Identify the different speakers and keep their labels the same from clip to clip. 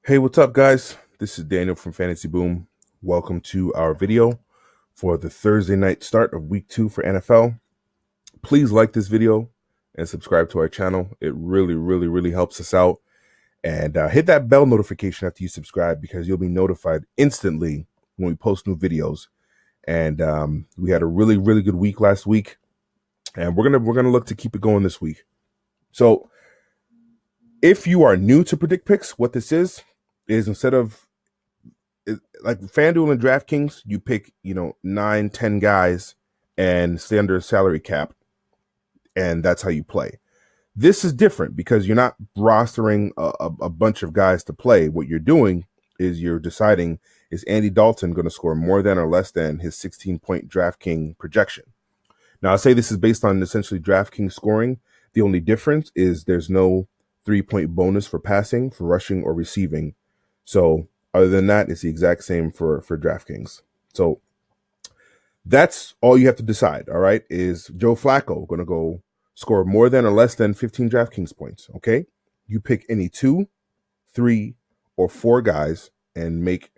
Speaker 1: Hey, what's up, guys? This is Daniel from Fantasy Boom. Welcome to our video for the Thursday night start of week 2 for NFL. Please like this video and subscribe to our channel. It really helps us out. And hit that bell notification after you subscribe because you'll be notified instantly when we post new videos. And we had a really good week last week, and we're gonna look to keep it going this week. So if you are new to Predict Picks, what this is instead of like FanDuel and Draft Kings, you pick 9-10 guys and stay under a salary cap, and that's how you play. This is different because you're not rostering a bunch of guys to play. What you're doing is you're deciding, is Andy Dalton going to score more than or less than his 16-point DraftKings projection? Now, I say this is based on essentially DraftKings scoring. The only difference is there's no 3-point bonus for passing, for rushing, or receiving. So other than that, it's the exact same for DraftKings. So that's all you have to decide, all right? Is Joe Flacco going to go score more than or less than 15 DraftKings points, okay? You pick any 2, 3, or 4 guys and make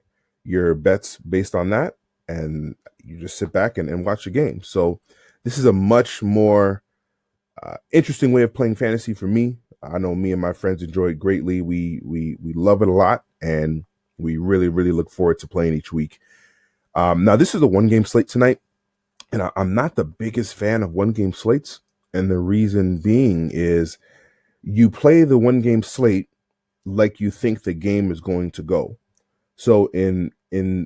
Speaker 1: your bets based on that, and you just sit back and watch the game. So this is a much more interesting way of playing fantasy for me. I know me and my friends enjoy it greatly. We love it a lot, and we really look forward to playing each week. Now, this is a one-game slate tonight, and I'm not the biggest fan of one-game slates, and the reason being is you play the one-game slate like you think the game is going to go. So in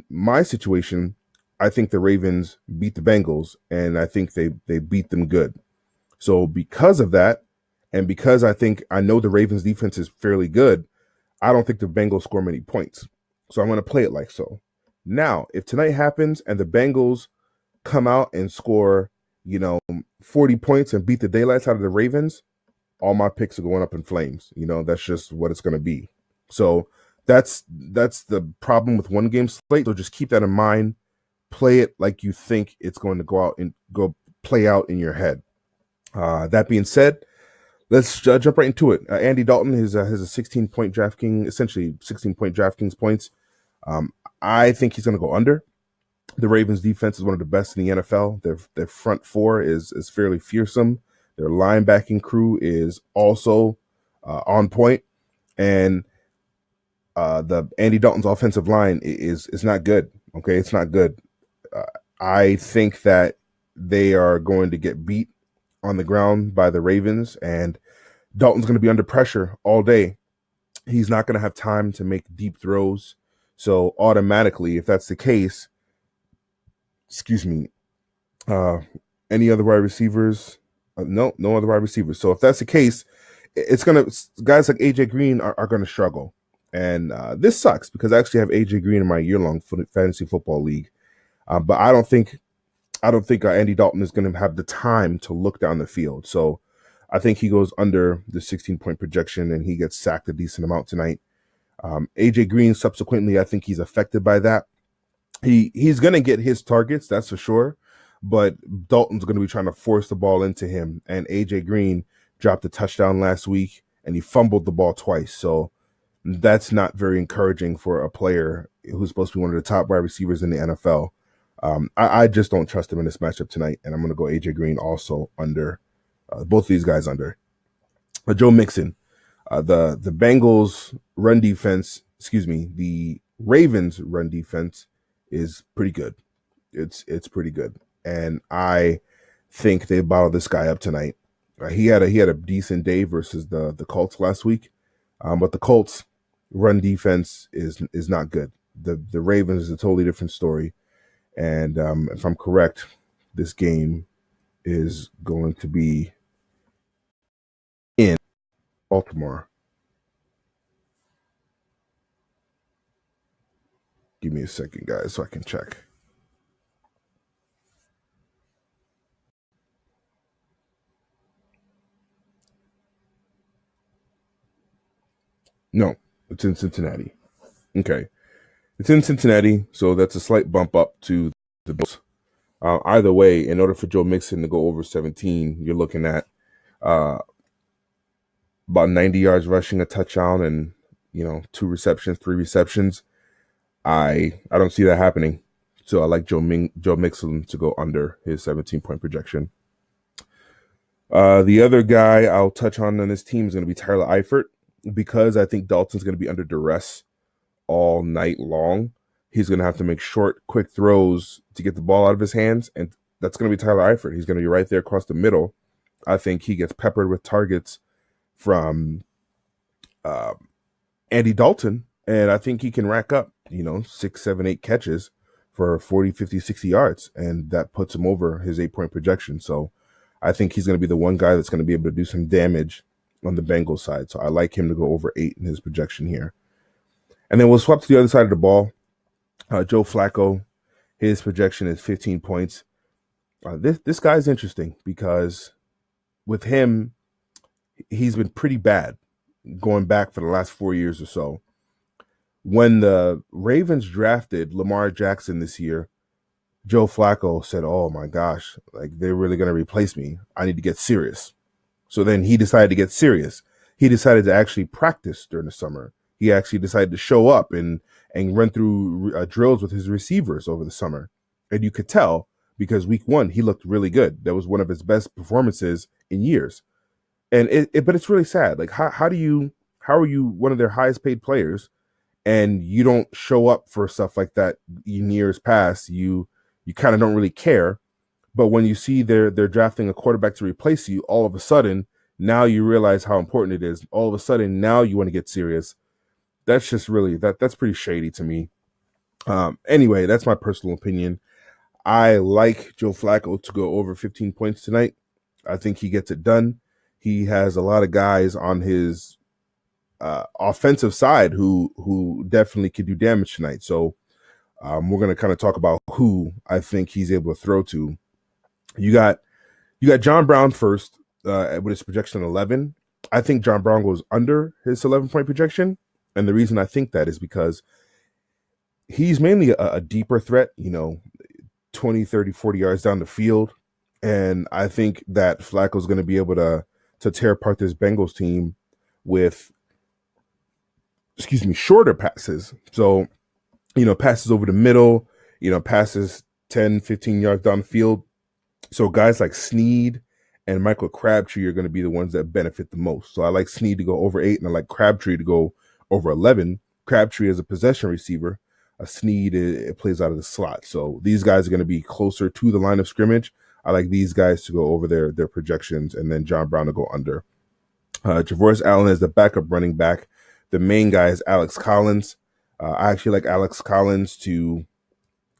Speaker 1: my situation, I think the Ravens beat the Bengals, and I think they beat them good. So because of that, and because I know the Ravens defense is fairly good, I don't think the Bengals score many points. So I'm going to play it like so. Now, if tonight happens and the Bengals come out and score, 40 points and beat the daylights out of the Ravens, all my picks are going up in flames. That's just what it's going to be. So that's the problem with one game slate. So just keep that in mind. Play it like you think it's going to go play out in your head. That being said, let's jump right into it. Andy Dalton has a 16-point DraftKings, essentially 16-point DraftKings points. I think he's going to go under. The Ravens defense is one of the best in the NFL. Their front four is fairly fearsome. Their linebacking crew is also on point, and the Andy Dalton's offensive line is not good. Okay, it's not good. I think that they are going to get beat on the ground by the Ravens, and Dalton's going to be under pressure all day. He's not going to have time to make deep throws. So automatically, if that's the case, any other wide receivers? No other wide receivers. So if that's the case, guys like AJ Green are going to struggle. And this sucks because I actually have AJ Green in my year-long fantasy football league. But I don't think Andy Dalton is going to have the time to look down the field. So I think he goes under the 16-point projection and he gets sacked a decent amount tonight. AJ Green, subsequently, I think he's affected by that. He's going to get his targets, that's for sure. But Dalton's going to be trying to force the ball into him. And AJ Green dropped a touchdown last week and he fumbled the ball twice. So that's not very encouraging for a player who's supposed to be one of the top wide receivers in the NFL. I just don't trust him in this matchup tonight, and I'm going to go AJ Green also under. Both of these guys under. Joe Mixon, the Bengals run defense, the Ravens run defense is pretty good. It's pretty good, and I think they bottled this guy up tonight. He had a decent day versus the Colts last week, but the Colts run defense is not good. The Ravens is a totally different story. And if I'm correct, this game is going to be in Baltimore. Give me a second, guys, so I can check. No, it's in Cincinnati. Okay. It's in Cincinnati, so that's a slight bump up to the Bills. Either way, in order for Joe Mixon to go over 17, you're looking at about 90 yards rushing, a touchdown, and 2 receptions, 3 receptions. I don't see that happening. So I like Joe Mixon to go under his 17-point projection. The other guy I'll touch on this team is going to be Tyler Eifert, because I think Dalton's going to be under duress all night long. He's going to have to make short, quick throws to get the ball out of his hands, and that's going to be Tyler Eifert. He's going to be right there across the middle. I think he gets peppered with targets from Andy Dalton, and I think he can rack up, 6, 7, 8 catches for 40, 50, 60 yards, and that puts him over his 8-point projection. So I think he's going to be the one guy that's going to be able to do some damage on the Bengals side. So I like him to go over 8 in his projection here. And then we'll swap to the other side of the ball. Joe Flacco, his projection is 15 points. This guy's interesting because with him, he's been pretty bad going back for the last 4 years or so. When the Ravens drafted Lamar Jackson this year, Joe Flacco said, "Oh my gosh, like they're really going to replace me. I need to get serious." So then he decided to get serious. He decided to actually practice during the summer. He actually decided to show up and run through drills with his receivers over the summer. And you could tell because week 1, he looked really good. That was one of his best performances in years. And but it's really sad. Like how are you one of their highest paid players and you don't show up for stuff like that in years past? You kind of don't really care. But when you see they're drafting a quarterback to replace you, all of a sudden, now you realize how important it is. All of a sudden, now you want to get serious. That's just really, that's pretty shady to me. Anyway, that's my personal opinion. I like Joe Flacco to go over 15 points tonight. I think he gets it done. He has a lot of guys on his offensive side who definitely could do damage tonight. So we're going to kind of talk about who I think he's able to throw to. You got John Brown first with his projection 11. I think John Brown goes under his 11-point projection. And the reason I think that is because he's mainly a deeper threat, 20, 30, 40 yards down the field. And I think that Flacco's going to be able to tear apart this Bengals team with, shorter passes. So, passes over the middle, passes 10, 15 yards down the field. So guys like Snead and Michael Crabtree are going to be the ones that benefit the most. So I like Snead to go over 8, and I like Crabtree to go over 11. Crabtree is a possession receiver. Snead, it plays out of the slot. So these guys are going to be closer to the line of scrimmage. I like these guys to go over their projections, and then John Brown to go under. Javoris Allen is the backup running back. The main guy is Alex Collins. I actually like Alex Collins to...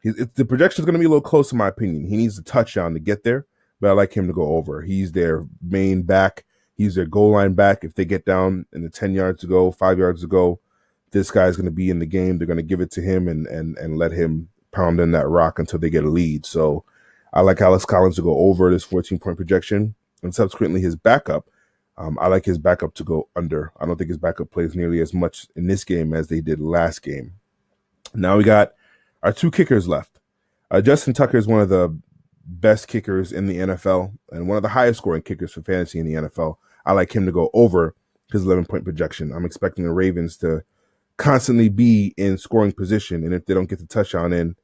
Speaker 1: the projection is going to be a little close in my opinion. He needs a touchdown to get there, but I like him to go over. He's their main back. He's their goal line back. If they get down in the 10 yards to go, 5 yards to go, this guy's going to be in the game. They're going to give it to him and let him pound in that rock until they get a lead. So I like Alex Collins to go over this 14-point projection, and subsequently his backup. I like his backup to go under. I don't think his backup plays nearly as much in this game as they did last game. Now we got our 2 kickers left. Justin Tucker is one of the best kickers in the NFL and one of the highest scoring kickers for fantasy in the NFL. I like him to go over his 11-point projection. I'm expecting the Ravens to constantly be in scoring position, and if they don't get the touchdown in,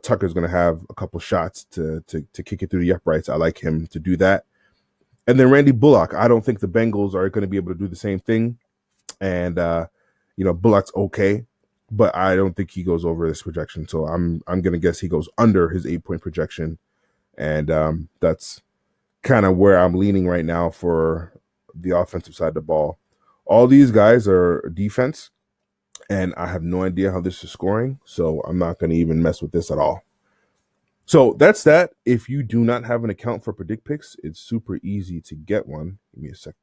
Speaker 1: Tucker's going to have a couple shots to kick it through the uprights. I like him to do that. And then Randy Bullock. I don't think the Bengals are going to be able to do the same thing. And Bullock's okay, but I don't think he goes over this projection. So I'm going to guess he goes under his 8-point projection. And that's kind of where I'm leaning right now for the offensive side of the ball. All these guys are defense, and I have no idea how this is scoring, so I'm not going to even mess with this at all. So that's that. If you do not have an account for PredictPicks, it's super easy to get one. Give me a second.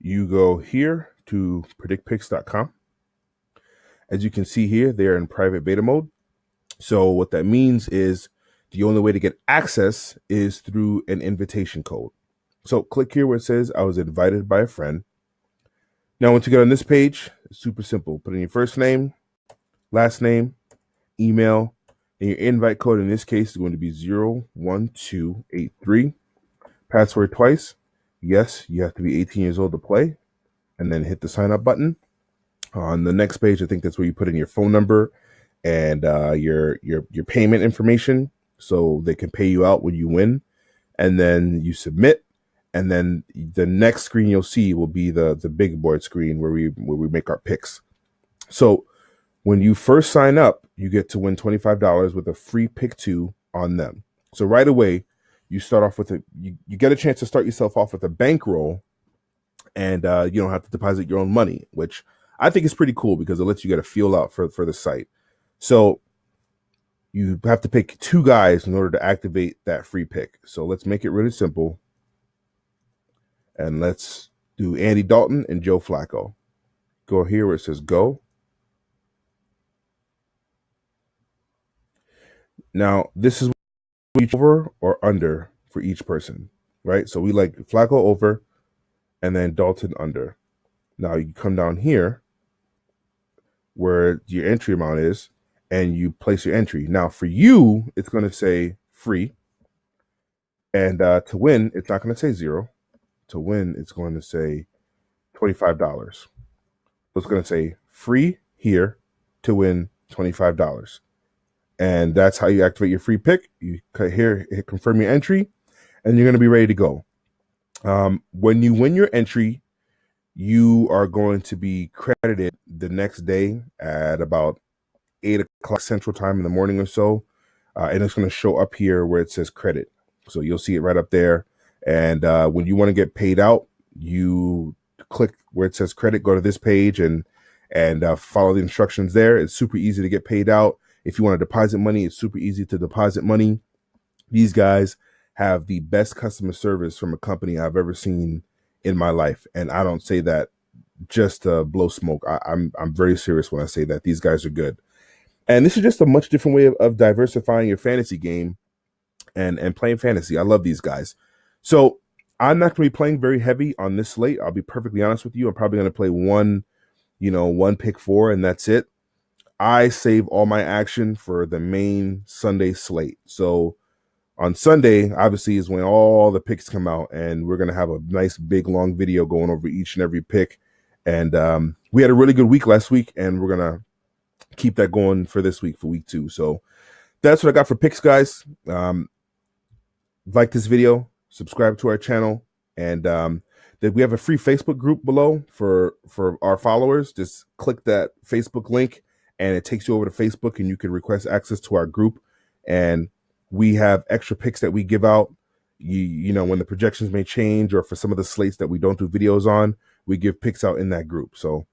Speaker 1: You go here to predictpicks.com. As you can see here, they're in private beta mode. So what that means is the only way to get access is through an invitation code. So click here where it says I was invited by a friend. Now, once you get on this page, it's super simple. Put in your first name, last name, email, and your invite code in this case is going to be 01283. Password twice. Yes, you have to be 18 years old to play. And then hit the sign up button. On the next page, I think that's where you put in your phone number and your payment information, so they can pay you out when you win. And then you submit, and then the next screen you'll see will be the big board screen where we make our picks. So when you first sign up, you get to win $25 with a free pick 2 on them. So right away, you start off with you get a chance to start yourself off with a bankroll, and you don't have to deposit your own money, which I think is pretty cool because it lets you get a feel out for the site. So you have to pick 2 guys in order to activate that free pick. So let's make it really simple. And let's do Andy Dalton and Joe Flacco. Go here where it says go. Now, this is over or under for each person, right? So we like Flacco over and then Dalton under. Now you come down here where your entry amount is and you place your entry. Now for you, it's going to say free. And to win, it's not going to say 0. To win, it's going to say $25. So it's going to say free here to win $25. And that's how you activate your free pick. You cut here, hit confirm your entry, and you're going to be ready to go. When you win your entry, you are going to be credited the next day at about 8 o'clock Central Time in the morning or so. And it's going to show up here where it says credit. So you'll see it right up there. And when you want to get paid out, you click where it says credit, go to this page and follow the instructions there. It's super easy to get paid out. If you want to deposit money, it's super easy to deposit money. These guys have the best customer service from a company I've ever seen in my life. And I don't say that just to blow smoke. I'm very serious when I say that. These guys are good. And this is just a much different way of diversifying your fantasy game and playing fantasy. I love these guys. So I'm not going to be playing very heavy on this slate. I'll be perfectly honest with you. I'm probably going to play one pick 4, and that's it. I save all my action for the main Sunday slate. So on Sunday, obviously, is when all the picks come out, and we're going to have a nice, big, long video going over each and every pick. And we had a really good week last week, and we're going to keep that going for this week, for week 2. So that's what I got for picks, guys. Like this video, subscribe to our channel, and that we have a free Facebook group below for our followers. Just click that Facebook link, and it takes you over to Facebook, and you can request access to our group. And we have extra picks that we give out. You know, when the projections may change, or for some of the slates that we don't do videos on, we give picks out in that group. So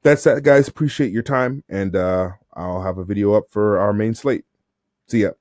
Speaker 1: that's that, guys. Appreciate your time, and I'll have a video up for our main slate. See ya.